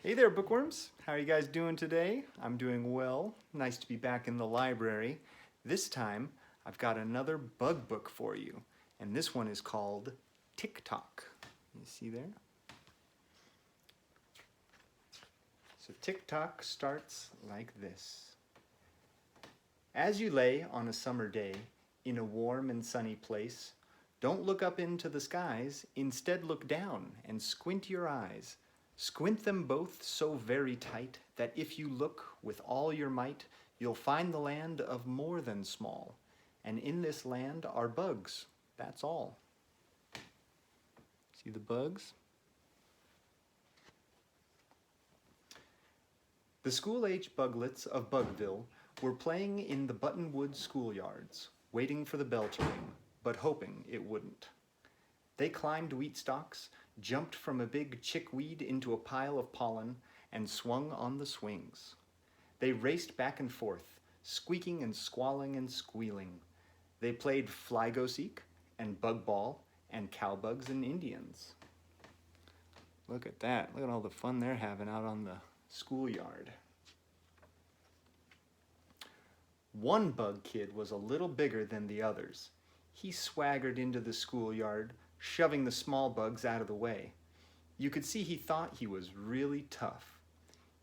Hey there, bookworms. How are you guys doing today? I'm doing well. Nice to be back in the library. This time, I've got another bug book for you, and this one is called Tik Tok. You see there? So Tik Tok starts like this. As you lay on a summer day in a warm and sunny place, don't look up into the skies, instead look down and squint your eyes. Squint them both so very tight that if you look with all your might, you'll find the land of more than small. And in this land are bugs, that's all. See the bugs? The school-age buglets of Bugville were playing in the Buttonwood schoolyards, waiting for the bell to ring, but hoping it wouldn't. They climbed wheat stalks, jumped from a big chickweed into a pile of pollen, and swung on the swings. They raced back and forth, squeaking and squalling and squealing. They played fly-go-seek and bug ball and cowbugs and Indians. Look at that. Look at all the fun they're having out on the schoolyard. One bug kid was a little bigger than the others. He swaggered into the schoolyard, shoving the small bugs out of the way. You could see he thought he was really tough.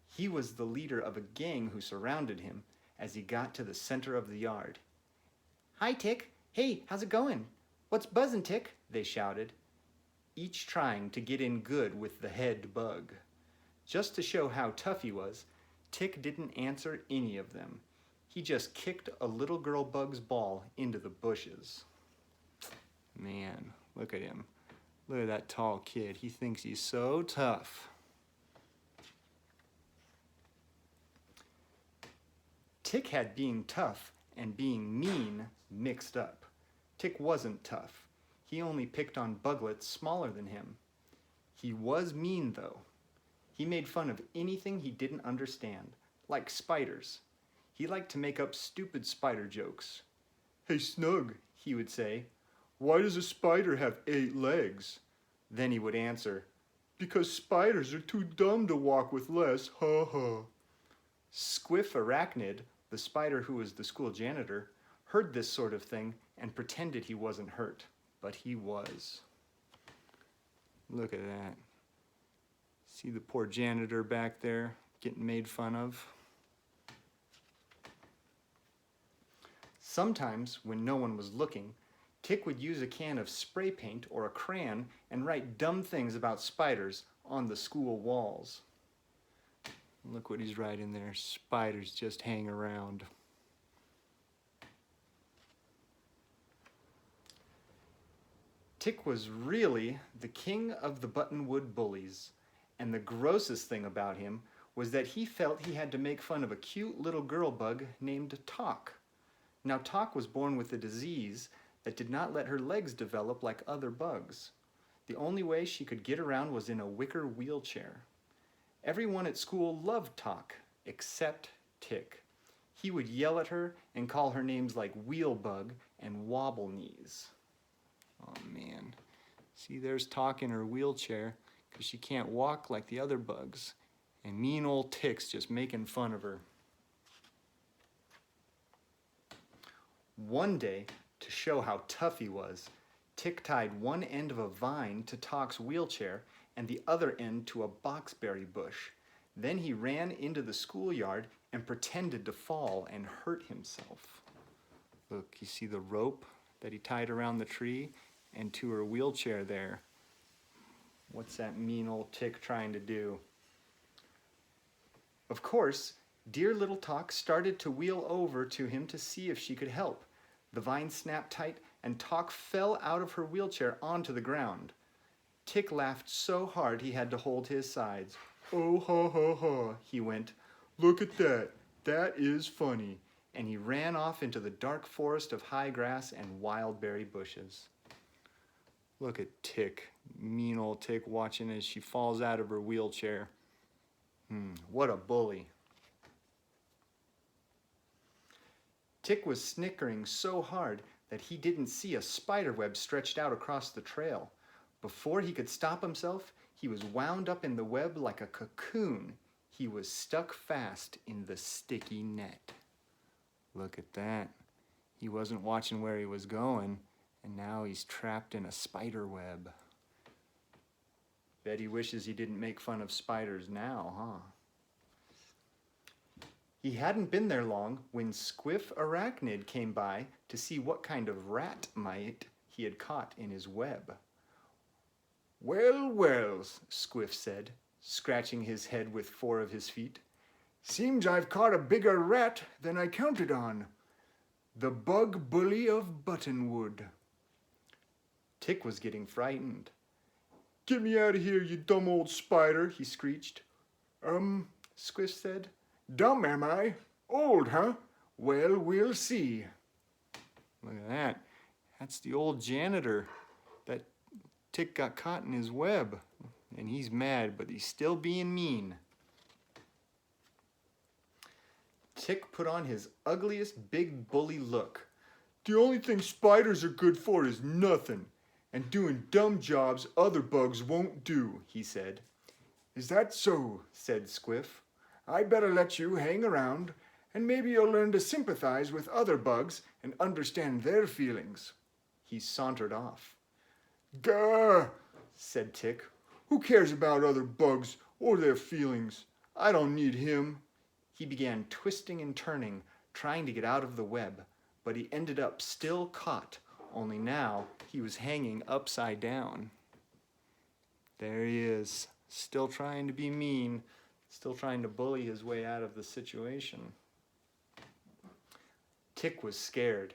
He was the leader of a gang who surrounded him as he got to the center of the yard. "Hi, Tik. Hey, how's it going? What's buzzin', Tik?" they shouted, each trying to get in good with the head bug. Just to show how tough he was, Tik didn't answer any of them. He just kicked a little girl bug's ball into the bushes. Man, look at him. Look at that tall kid. He thinks he's so tough. Tik had being tough and being mean mixed up. Tik wasn't tough. He only picked on buglets smaller than him. He was mean, though. He made fun of anything he didn't understand, like spiders. He liked to make up stupid spider jokes. "Hey, Snug," he would say, "why does a spider have 8 legs?" Then he would answer, "Because spiders are too dumb to walk with less, ha ha." Squiff Arachnid, the spider who was the school janitor, heard this sort of thing and pretended he wasn't hurt, but he was. Look at that. See the poor janitor back there getting made fun of? Sometimes, when no one was looking, Tik would use a can of spray paint or a crayon and write dumb things about spiders on the school walls. Look what he's writing there. Spiders just hang around. Tik was really the king of the Buttonwood bullies, and the grossest thing about him was that he felt he had to make fun of a cute little girl bug named Tok. Now, Tok was born with a disease that did not let her legs develop like other bugs. The only way she could get around was in a wicker wheelchair. Everyone at school loved Tok, except Tik. He would yell at her and call her names like Wheelbug and Wobble Knees. Oh man, see there's Tok in her wheelchair because she can't walk like the other bugs, and mean old Tik's just making fun of her. One day, to show how tough he was, Tik tied one end of a vine to Tok's wheelchair and the other end to a boxberry bush. Then he ran into the schoolyard and pretended to fall and hurt himself. Look, you see the rope that he tied around the tree and to her wheelchair there. What's that mean old Tik trying to do? Of course, dear little Tok started to wheel over to him to see if she could help. The vine snapped tight and Tok fell out of her wheelchair onto the ground. Tik laughed so hard he had to hold his sides. "Oh, ha, ha, ha," he went. "Look at that. That is funny." And he ran off into the dark forest of high grass and wild berry bushes. Look at Tik, mean old Tik, watching as she falls out of her wheelchair. What a bully. Tik was snickering so hard that he didn't see a spider web stretched out across the trail. Before he could stop himself, He was wound up in the web like a cocoon. He was stuck fast in the sticky net. Look at that. He wasn't watching where he was going, and now he's trapped in a spider web. Bet he wishes he didn't make fun of spiders now, huh? He hadn't been there long when Squiff Arachnid came by to see what kind of rat mite he had caught in his web. "Well, well," Squiff said, scratching his head with 4 of his feet. "Seems I've caught a bigger rat than I counted on. The bug bully of Buttonwood." Tik was getting frightened. "Get me out of here, you dumb old spider," he screeched. Squiff said. "Dumb, am I? Old, huh? Well, we'll see." Look at that. That's the old janitor. That Tik got caught in his web. And he's mad, but he's still being mean. Tik put on his ugliest big bully look. "The only thing spiders are good for is nothing, and doing dumb jobs other bugs won't do," he said. "Is that so?" said Squiff. "I better let you hang around, and maybe you'll learn to sympathize with other bugs and understand their feelings." He sauntered off. "Gah!" said Tik. "Who cares about other bugs or their feelings? I don't need him." He began twisting and turning, trying to get out of the web, but he ended up still caught, only now he was hanging upside down. There he is, still trying to be mean, still trying to bully his way out of the situation. Tik was scared.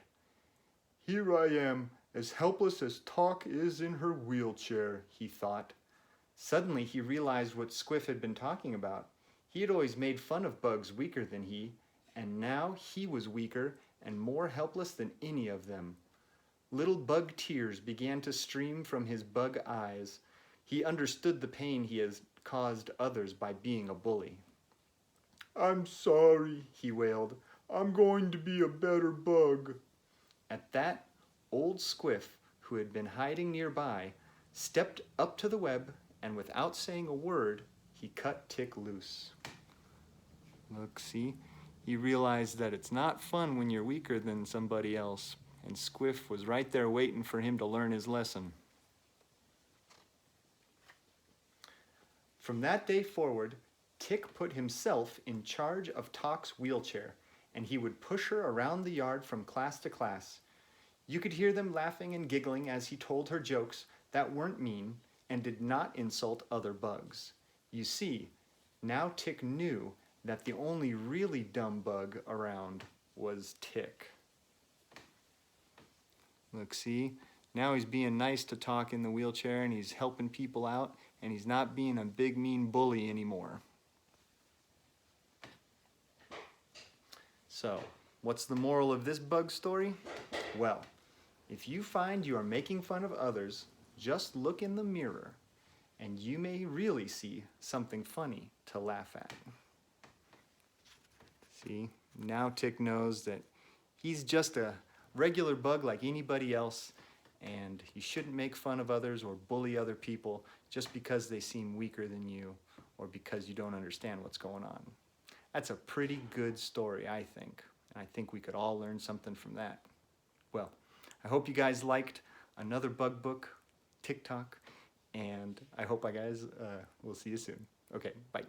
"Here I am, as helpless as Talk is in her wheelchair," he thought. Suddenly he realized what Squiff had been talking about. He had always made fun of bugs weaker than he, and now he was weaker and more helpless than any of them. Little bug tears began to stream from his bug eyes. He understood the pain he has caused others by being a bully. "I'm sorry," he wailed. "I'm going to be a better bug." At that, old Squiff, who had been hiding nearby, stepped up to the web, and without saying a word, he cut Tik loose. Look, see? He realized that it's not fun when you're weaker than somebody else, and Squiff was right there waiting for him to learn his lesson. From that day forward, Tik put himself in charge of Talk's wheelchair, and he would push her around the yard from class to class. You could hear them laughing and giggling as he told her jokes that weren't mean and did not insult other bugs. You see, now Tik knew that the only really dumb bug around was Tik. Look, see? Now he's being nice to Talk in the wheelchair, and he's helping people out, and he's not being a big mean bully anymore. So, what's the moral of this bug story? Well, if you find you are making fun of others, just look in the mirror, and you may really see something funny to laugh at. See, now Tik knows that he's just a regular bug like anybody else, and you shouldn't make fun of others or bully other people just because they seem weaker than you or because you don't understand what's going on. That's a pretty good story, I think. And I think we could all learn something from that. Well, I hope you guys liked another Bugg Book, TikTok, and I hope I guys will see you soon. Okay, bye.